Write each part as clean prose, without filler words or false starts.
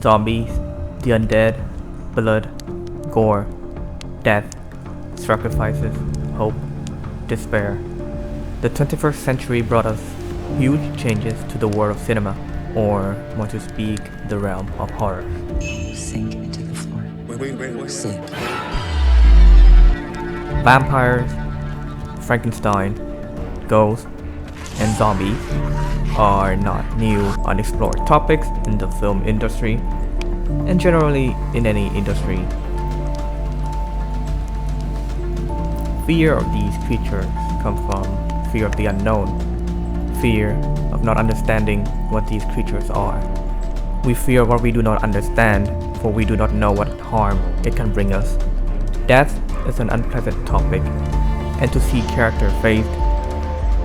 zombies, the undead, blood, gore, death, sacrifices, hope, despair. The 21st century brought us huge changes to the world of cinema, or more to speak, the realm of horror. Sink into the floor. Wait. Sleep. Vampires, Frankenstein, ghosts, and zombies are not new unexplored topics in the film industry, and generally in any industry. Fear of these creatures comes from fear of the unknown, fear of not understanding what these creatures are. We fear what we do not understand, for we do not know what harm it can bring us. Death is an unpleasant topic, and to see character faced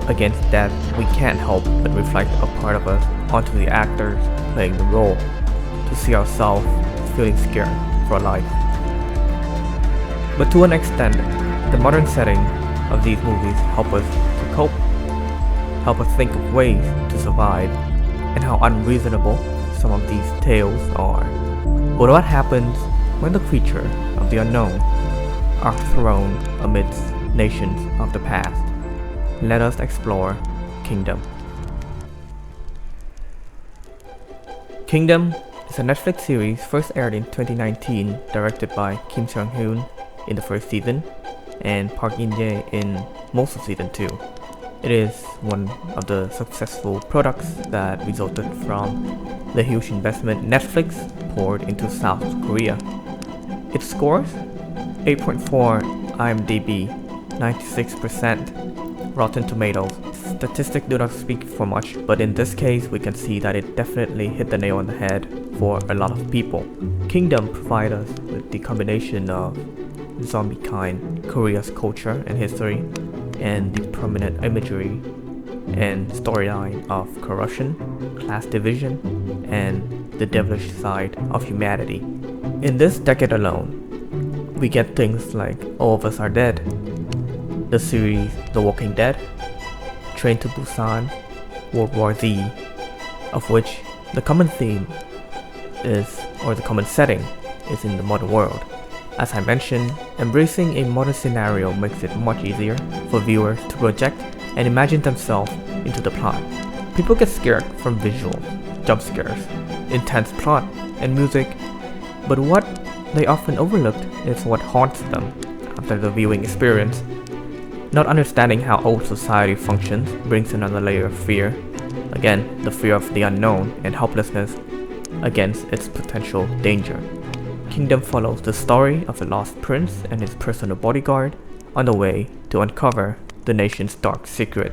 against death, we can't help but reflect a part of us onto the actors playing the role, to see ourselves feeling scared for life. But to an extent, the modern setting of these movies help us to cope, help us think of ways to survive, and how unreasonable some of these tales are. But what happens when the creature of the unknown are thrown amidst nations of the past? Let us explore Kingdom. Kingdom is a Netflix series first aired in 2019, directed by Kim Seung-hoon in the first season and Park In-jae in most of season 2. It is one of the successful products that resulted from the huge investment Netflix poured into South Korea. It scores 8.4 IMDb, 96% Rotten Tomatoes. Statistics do not speak for much, but in this case we can see that it definitely hit the nail on the head for a lot of people. Kingdom provides us with the combination of zombie kind, Korea's culture and history, and the prominent imagery and storyline of corruption, class division, and the devilish side of humanity. In this decade alone, we get things like All of Us Are Dead, the series The Walking Dead, Train to Busan, World War Z, of which the common theme is, or the common setting, is in the modern world. As I mentioned, embracing a modern scenario makes it much easier for viewers to project and imagine themselves into the plot. People get scared from visuals, jump scares, intense plot, and music, but what they often overlooked is what haunts them after the viewing experience. Not understanding how old society functions brings another layer of fear. Again, the fear of the unknown and helplessness against its potential danger. Kingdom follows the story of a lost prince and his personal bodyguard on the way to uncover the nation's dark secret.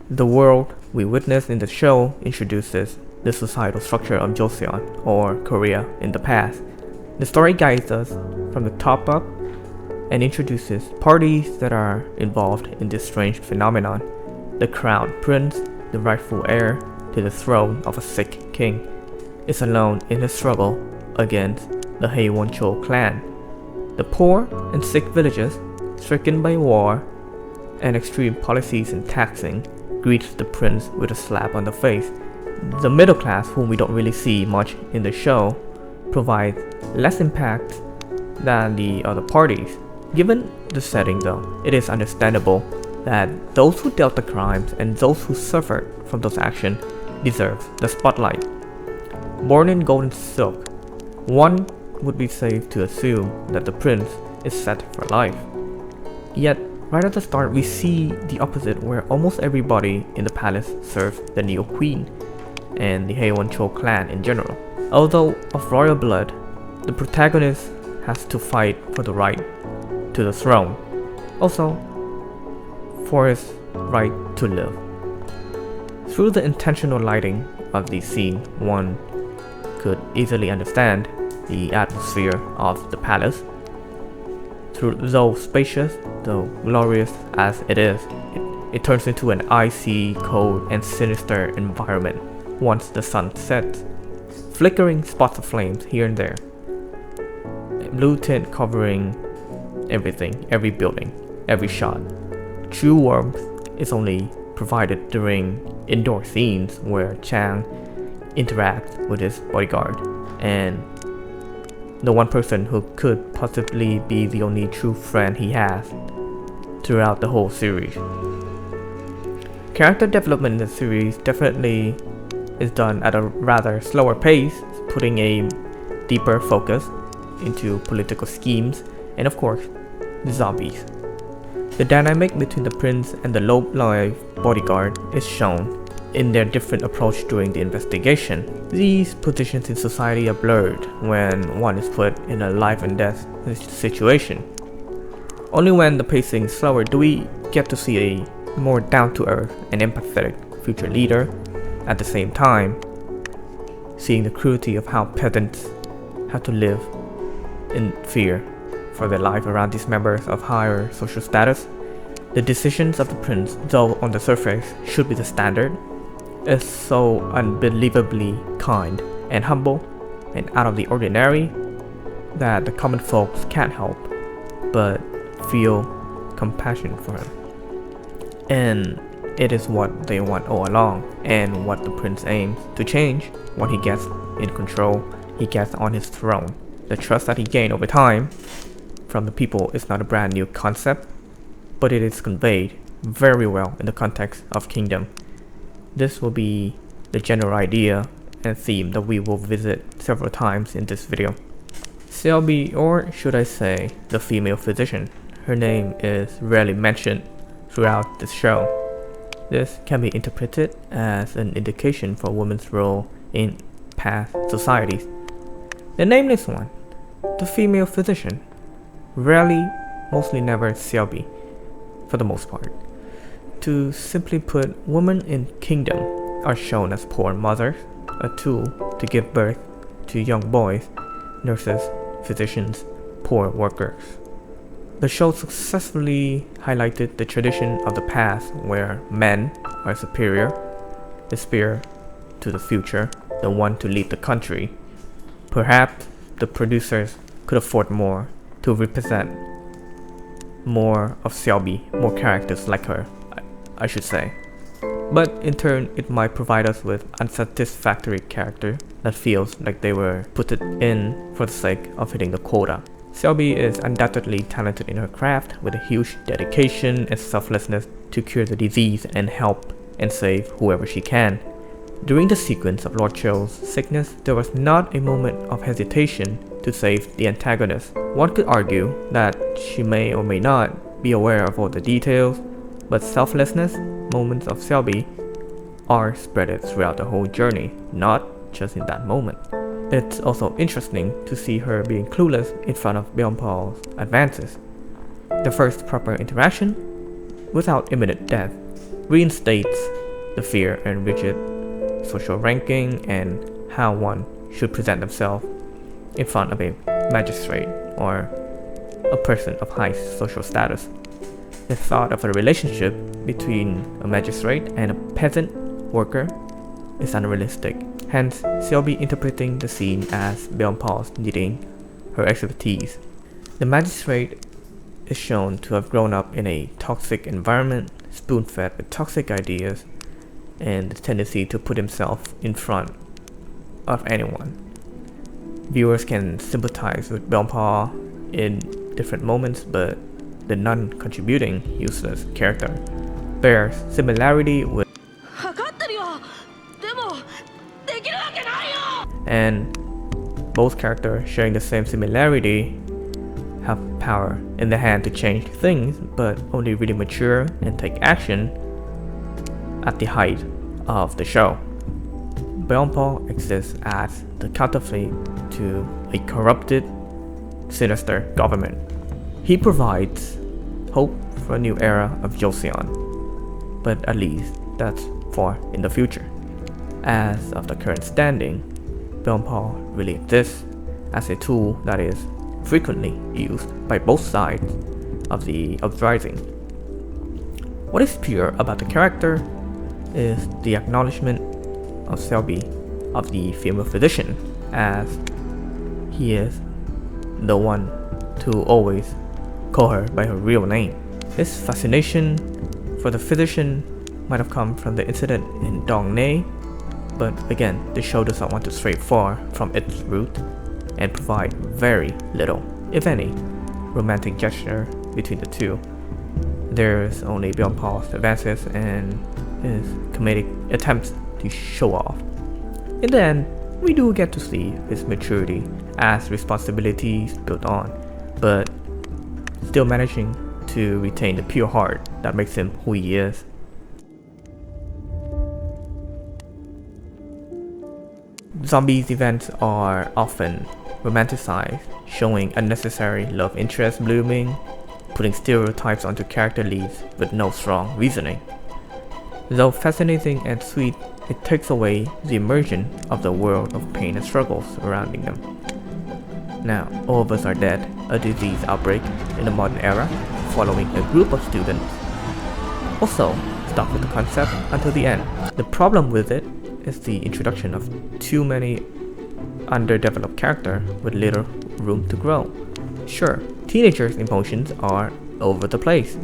The world we witness in the show introduces the societal structure of Joseon, or Korea, in the past. The story guides us from the top up and introduces parties that are involved in this strange phenomenon. The crowned prince, the rightful heir to the throne of a sick king, is alone in his struggle against the Haewon-chol clan. The poor and sick villages, stricken by war and extreme policies in taxing, greets the prince with a slap on the face. The middle class, whom we don't really see much in the show, provide less impact than the other parties. Given the setting though, it is understandable that those who dealt the crimes and those who suffered from those actions deserve the spotlight. Born in golden silk, one would be safe to assume that the prince is set for life. Yet, right at the start we see the opposite, where almost everybody in the palace serves the new queen and the Haewon-chol clan in general. Although of royal blood, the protagonist has to fight for the right to the throne, also for his right to live. Through the intentional lighting of the scene, one could easily understand the atmosphere of the palace. Though spacious, though glorious as it is, it turns into an icy, cold, and sinister environment once the sun sets. Flickering spots of flames here and there. Blue tint covering everything, every building, every shot. True warmth is only provided during indoor scenes where Chang interacts with his bodyguard and the one person who could possibly be the only true friend he has throughout the whole series. Character development in the series definitely is done at a rather slower pace, putting a deeper focus into political schemes and of course the zombies. The dynamic between the prince and the low-life bodyguard is shown in their different approach during the investigation. These positions in society are blurred when one is put in a life and death situation. Only when the pacing is slower do we get to see a more down-to-earth and empathetic future leader. At the same time, seeing the cruelty of how peasants have to live in fear for their life around these members of higher social status. The decisions of the prince, though on the surface should be the standard, is so unbelievably kind and humble and out of the ordinary that the common folks can't help but feel compassion for him. And it is what they want all along, and what the prince aims to change when he gets in control, he gets on his throne. The trust that he gained over time from the people is not a brand new concept, but it is conveyed very well in the context of Kingdom. This will be the general idea and theme that we will visit several times in this video. Selby, or should I say the female physician, her name is rarely mentioned throughout this show. This can be interpreted as an indication for a woman's role in past societies. The nameless one, the female physician, rarely, mostly never Selby, for the most part. To simply put, women in Kingdom are shown as poor mothers, a tool to give birth to young boys, nurses, physicians, poor workers. The show successfully highlighted the tradition of the past where men are superior, the spear to the future, the one to lead the country. Perhaps the producers could afford more to represent more of Selby, more characters like her, I should say. But in turn, it might provide us with unsatisfactory character that feels like they were put in for the sake of hitting the quota. Selby is undoubtedly talented in her craft with a huge dedication and selflessness to cure the disease and help and save whoever she can. During the sequence of Lord Cho's sickness, there was not a moment of hesitation to save the antagonist. One could argue that she may or may not be aware of all the details, but selflessness moments of Selby are spread throughout the whole journey, not just in that moment. It's also interesting to see her being clueless in front of Byeonpal's advances. The first proper interaction, without imminent death, reinstates the fear and rigid social ranking and how one should present themselves in front of a magistrate or a person of high social status. The thought of a relationship between a magistrate and a peasant worker is unrealistic. Hence, Selby interpreting the scene as Byeonpal's needing her expertise. The magistrate is shown to have grown up in a toxic environment, spoon-fed with toxic ideas, and the tendency to put himself in front of anyone. Viewers can sympathize with Byeonpal in different moments, but the non-contributing, useless character bears similarity with and both characters sharing the same similarity have power in the hand to change things, but only really mature and take action at the height of the show. Byeonpal exists as the counterfeit to a corrupted, sinister government. He provides hope for a new era of Joseon, but at least that's far in the future. As of the current standing, Byeonpal really exists as a tool that is frequently used by both sides of the uprising. What is pure about the character is the acknowledgement of Selby of the female physician, as he is the one to always call her by her real name. His fascination for the physician might have come from the incident in Danie, but again, the show does not want to stray far from its root and provide very little, if any, romantic gesture between the two. There's only beyond Paul's advances and his comedic attempts to show off. In the end, we do get to see his maturity as responsibilities build on, but still managing to retain the pure heart that makes him who he is. Zombies events are often romanticized, showing unnecessary love interest blooming, putting stereotypes onto character leads with no strong reasoning. Though fascinating and sweet, it takes away the immersion of the world of pain and struggles surrounding them. Now, All of Us Are Dead, a disease outbreak in the modern era, following a group of students. Also, stuck with the concept until the end. The problem with it is the introduction of too many underdeveloped characters with little room to grow. Sure, teenagers' emotions are over the place,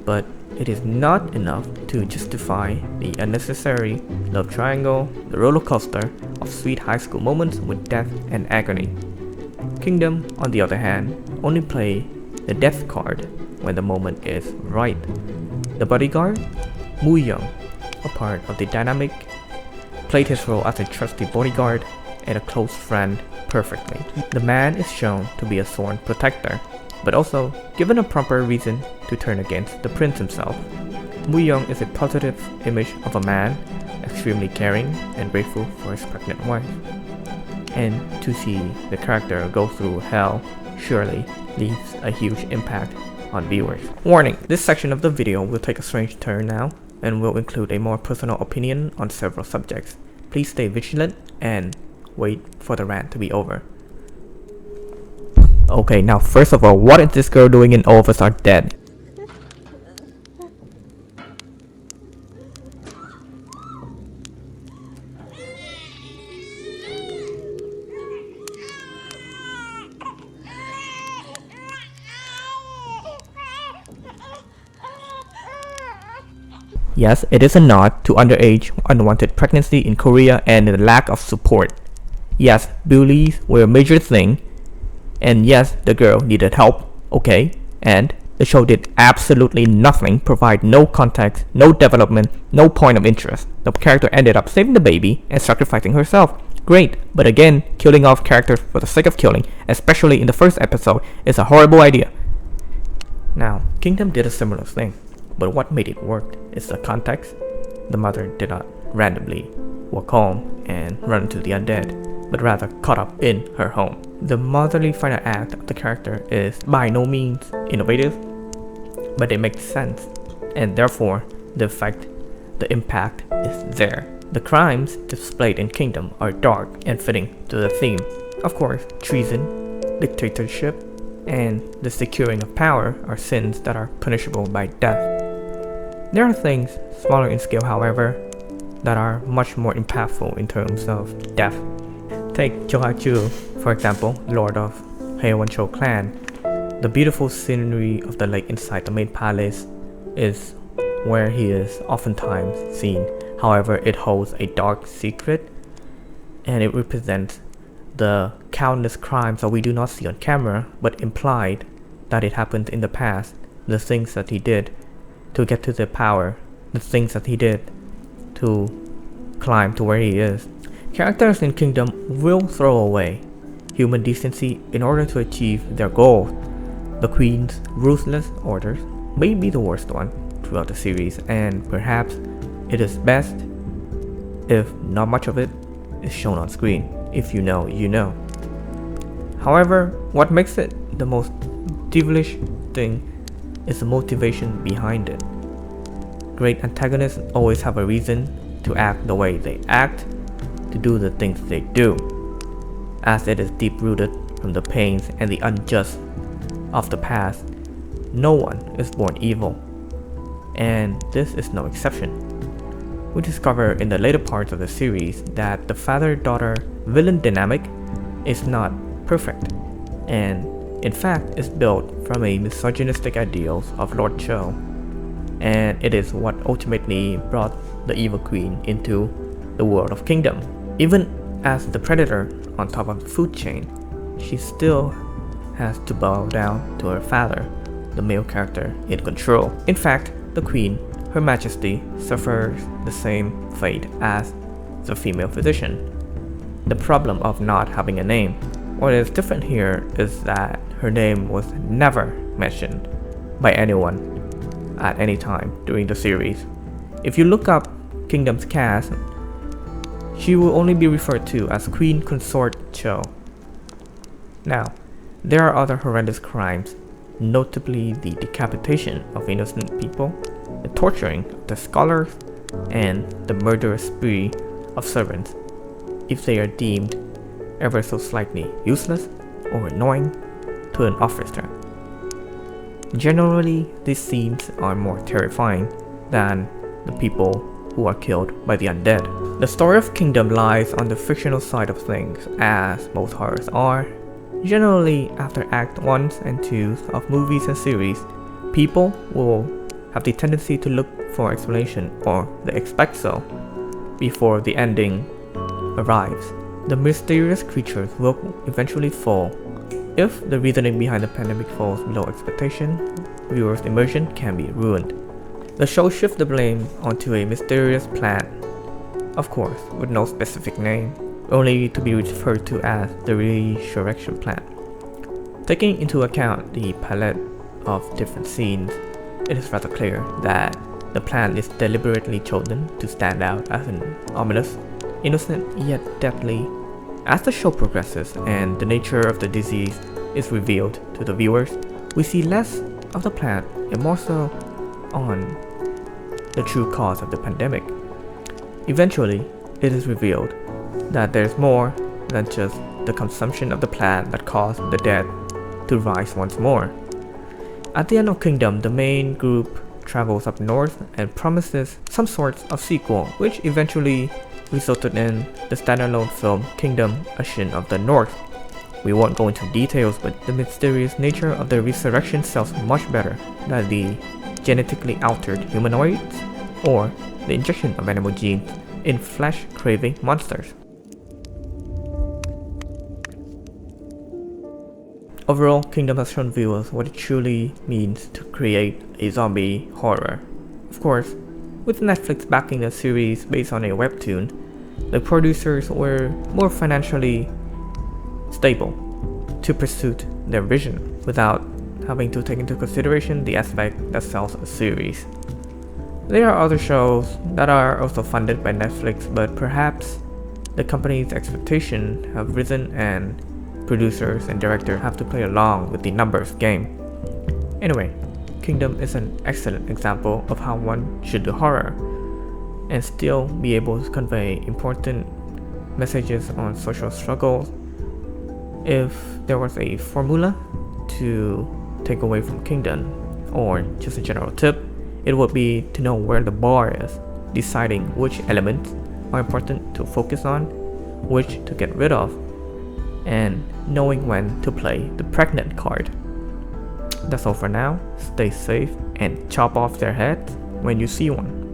but it is not enough to justify the unnecessary love triangle, the roller coaster of sweet high school moments with death and agony. Kingdom, on the other hand, only play the death card when the moment is right. The bodyguard, Moo Young, a part of the dynamic, played his role as a trusty bodyguard and a close friend perfectly. The man is shown to be a sworn protector, but also given a proper reason to turn against the prince himself. Moo Young is a positive image of a man, extremely caring and grateful for his pregnant wife. And to see the character go through hell surely leaves a huge impact on viewers. Warning, this section of the video will take a strange turn now and will include a more personal opinion on several subjects. Please stay vigilant and wait for the rant to be over. Okay, now first of all, what is this girl doing in All of Us Are Dead? Yes, it is a nod to underage unwanted pregnancy in Korea and the lack of support. Yes, bullies were a major thing, and yes, the girl needed help, okay? And the show did absolutely nothing, provide no context, no development, no point of interest. The character ended up saving the baby and sacrificing herself. Great, but again, killing off characters for the sake of killing, especially in the first episode, is a horrible idea. Now, Kingdom did a similar thing. But what made it work is the context. The mother did not randomly walk home and run into the undead, but rather caught up in her home. The motherly final act of the character is by no means innovative, but it makes sense, and therefore the effect, the impact is there. The crimes displayed in Kingdom are dark and fitting to the theme. Of course, treason, dictatorship, and the securing of power are sins that are punishable by death. There are things, smaller in scale however, that are much more impactful in terms of death. Take Chohachu, for example, Lord of Haewoncho clan. The beautiful scenery of the lake inside the main palace is where he is oftentimes seen. However, it holds a dark secret, and it represents the countless crimes that we do not see on camera, but implied that it happened in the past, the things that he did to get to the power, the things that he did to climb to where he is. Characters in Kingdom will throw away human decency in order to achieve their goals. The Queen's ruthless orders may be the worst one throughout the series, and perhaps it is best if not much of it is shown on screen. If you know, you know. However, what makes it the most devilish thing is the motivation behind it. Great antagonists always have a reason to act the way they act, to do the things they do, as it is deep-rooted from the pains and the unjust of the past. No one is born evil, and this is no exception. We discover in the later parts of the series that the father-daughter villain dynamic is not perfect, and in fact is built from a misogynistic ideals of Lord Cho. and it is what ultimately brought the evil queen into the world of kingdom. Even as the predator on top of the food chain, she still has to bow down to her father, the male character in control. In fact, the queen, Her Majesty, suffers the same fate as the female physician. The problem of not having a name. What is different here is that her name was never mentioned by anyone at any time during the series. If you look up Kingdom's cast, she will only be referred to as Queen Consort Cho. Now, there are other horrendous crimes, notably the decapitation of innocent people, the torturing of the scholars, and the murderous spree of servants if they are deemed ever so slightly useless or annoying to an officer. Generally, these scenes are more terrifying than the people who are killed by the undead. The story of Kingdom lies on the fictional side of things, as most horrors are. Generally, after Act 1s and 2s of movies and series, people will have the tendency to look for explanation, or they expect so, before the ending arrives. The mysterious creatures will eventually fall. If the reasoning behind the pandemic falls below expectation, viewers' immersion can be ruined. The show shifts the blame onto a mysterious plant, of course with no specific name, only to be referred to as the resurrection plant. Taking into account the palette of different scenes, it is rather clear that the plant is deliberately chosen to stand out as an ominous, innocent yet deadly. As the show progresses and the nature of the disease is revealed to the viewers, we see less of the plant and more so on the true cause of the pandemic. Eventually, it is revealed that there's more than just the consumption of the plant that caused the dead to rise once more. At the end of Kingdom, the main group travels up north and promises some sort of sequel, which eventually resulted in the standalone film Kingdom: Ashen of the North. We won't go into details, but the mysterious nature of the resurrection sells much better than the genetically altered humanoids or the injection of animal genes in flesh-craving monsters. Overall, Kingdom has shown viewers what it truly means to create a zombie horror. Of course, with Netflix backing the series based on a webtoon, the producers were more financially stable to pursue their vision without having to take into consideration the aspect that sells a series. There are other shows that are also funded by Netflix, but perhaps the company's expectations have risen and producers and directors have to play along with the numbers game. Anyway, Kingdom is an excellent example of how one should do horror and still be able to convey important messages on social struggles. If there was a formula to take away from Kingdom, or just a general tip, it would be to know where the bar is, deciding which elements are important to focus on, which to get rid of, and knowing when to play the pregnant card. That's all for now. Stay safe and chop off their heads when you see one.